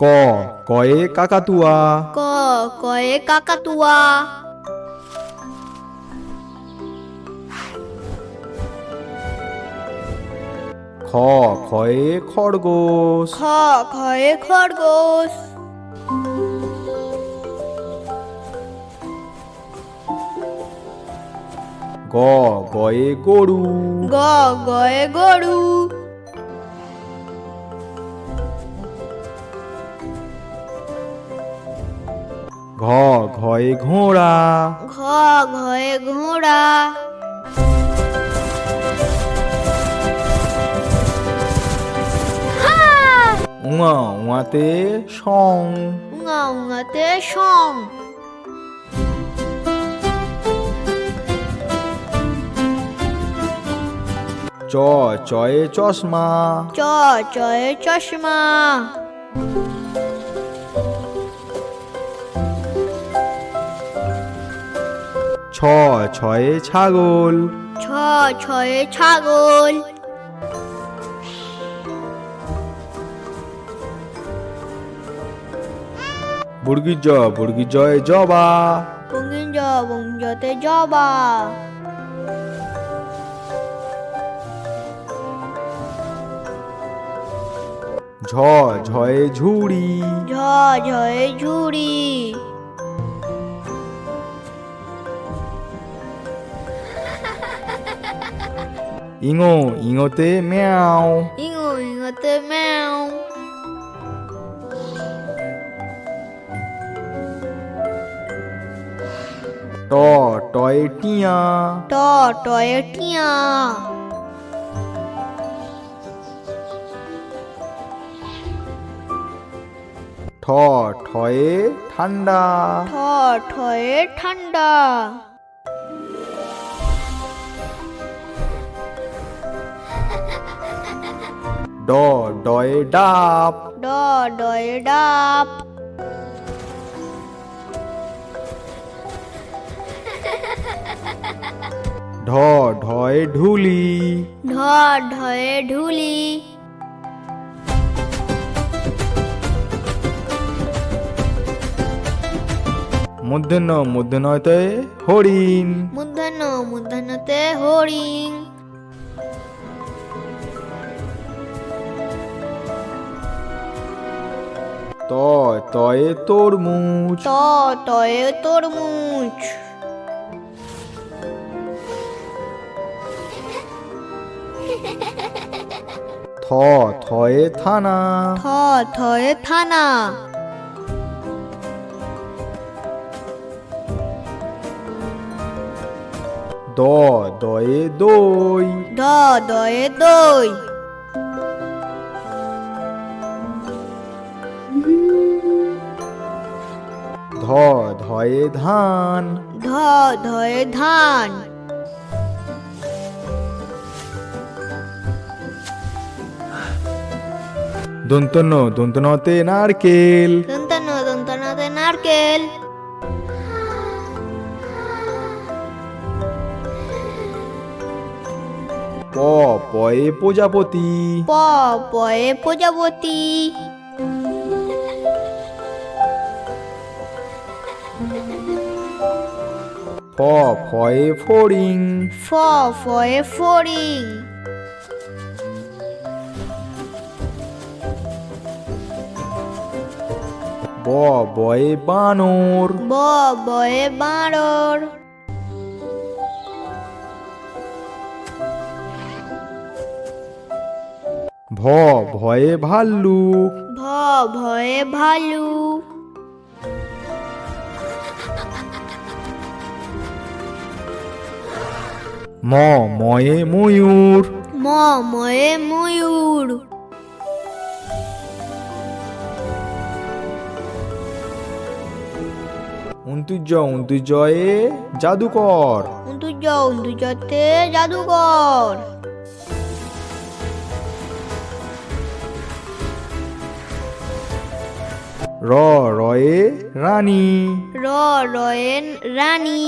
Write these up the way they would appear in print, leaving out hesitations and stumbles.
ক কয়ে কাকাতুয়া ক কয়ে কাকাতুয়া খ খয়ে খরগোশ খ খয়ে খরগোশ গ গয়ে গরু গ গয়ে গরু ঘ ঘয়ে ঘোড়া ঘ ঘয়ে ঘোড়া উঙা উঙাতে সং উঙা উঙাতে সং চ চয়ে চশমা চ চয়ে চশমা ছ ছয়ে ছাগল ছ ছয়ে ছাগল বুর্গি জয়ে জবা বঙ্গিঞ্জ বঙ্গিঞ্জতে জবা ঝ ঝয়ে ঝুড়ি ঝ ঝয়ে ঝুড়ি ইঙো ইঙোতে ম্যাও ইঙো ইঙোতে ম্যাও ট টয়ে টিয়া ট টয়ে টিয়া ঠ ঠয়ে ঠান্ডা ঠ ঠয়ে ঠান্ডা ড ডয়ে ডাব ড ডয়ে ডাব ঢ ঢয়ে ঢুলি ঢ ঢয়ে ঢুলি মূর্ধন্যতে হরিণ মূর্ধন্য মূর্ধন্যতে হরিণ ত তয়ে তরমুজ ত তয়ে তরমুজ থ থয়ে থানা থ থয়ে থানা দ দয়ে দই দ দয়ে দই ধ ধয়ে ধান ধ ধয়ে ধান দন্তন্যতে নারকেল দন্তন্য দন্তন্যতে নারকেল প পয়ে প্রজাপতি প পয়ে প্রজাপতি ফ ফয়ে ফড়িং ফ ফয়ে ফড়িং ব বয়ে বানর ব বয়ে বাঁদর ভ ভয়ে ভাল্লুক ভ ভয়ে ভালু ম ময়ে ময়ূর ম ময়ে ময়ূর উন্তুজয়ে জাদুকর উন্তুজতে জাদুকর র রয়ে রানী র রয়ে রানী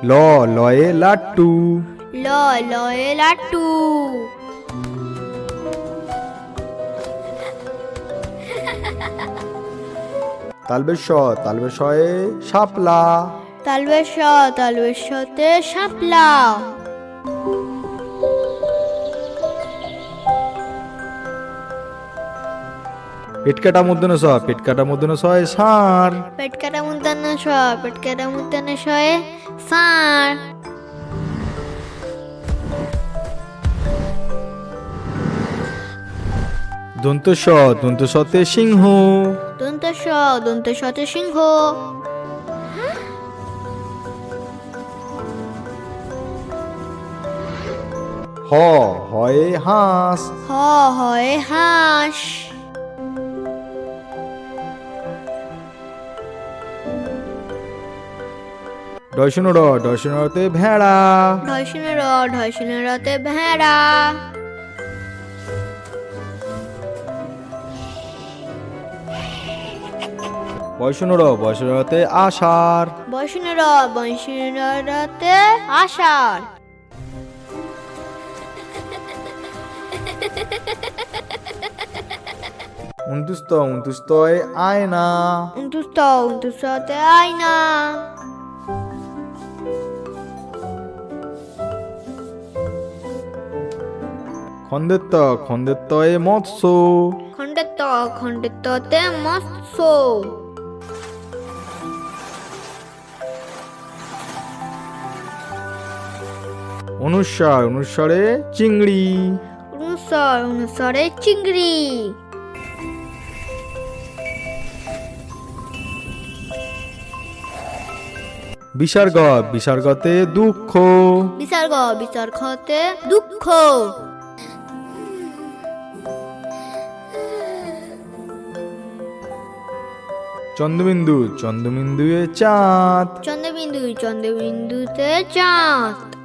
ল লয়ে লাট্টু ল লয়ে লাট্টু। তালবেশ শয়ে শাপলা। তালবেশতে শাপলা। পেটকাটা মূর্ধন্য শয়ে ষাঁড়। পেটকাটা মূর্ধন্য শয়ে ষাঁড়। দন্ত সতে সিংহ। দন্ত শতে সিংহ। হয়ে হাঁস। হয়ে হাঁস। ডয়শনরতে ভেড়া। ঢয়শনেরতে ভেড়া। বয়সনরতে আষাঢ়। বয়সনেরতে আষাঢ়। উনতুস্তয়ে আয়না। উনতুস্ততে আয়না। খন্দেত্বয়ে মৎস্য। খণ্ডেত্বতে মৎস্য। অনুস্বরে চিংড়ি। অনুস্বরে চিংড়ি। বিসর্গতে দুঃখ। বিসর্গতে দুঃখ। চন্দ্রবিন্দুয়ে চাঁদ। চন্দ্রবিন্দুতে চাঁদ।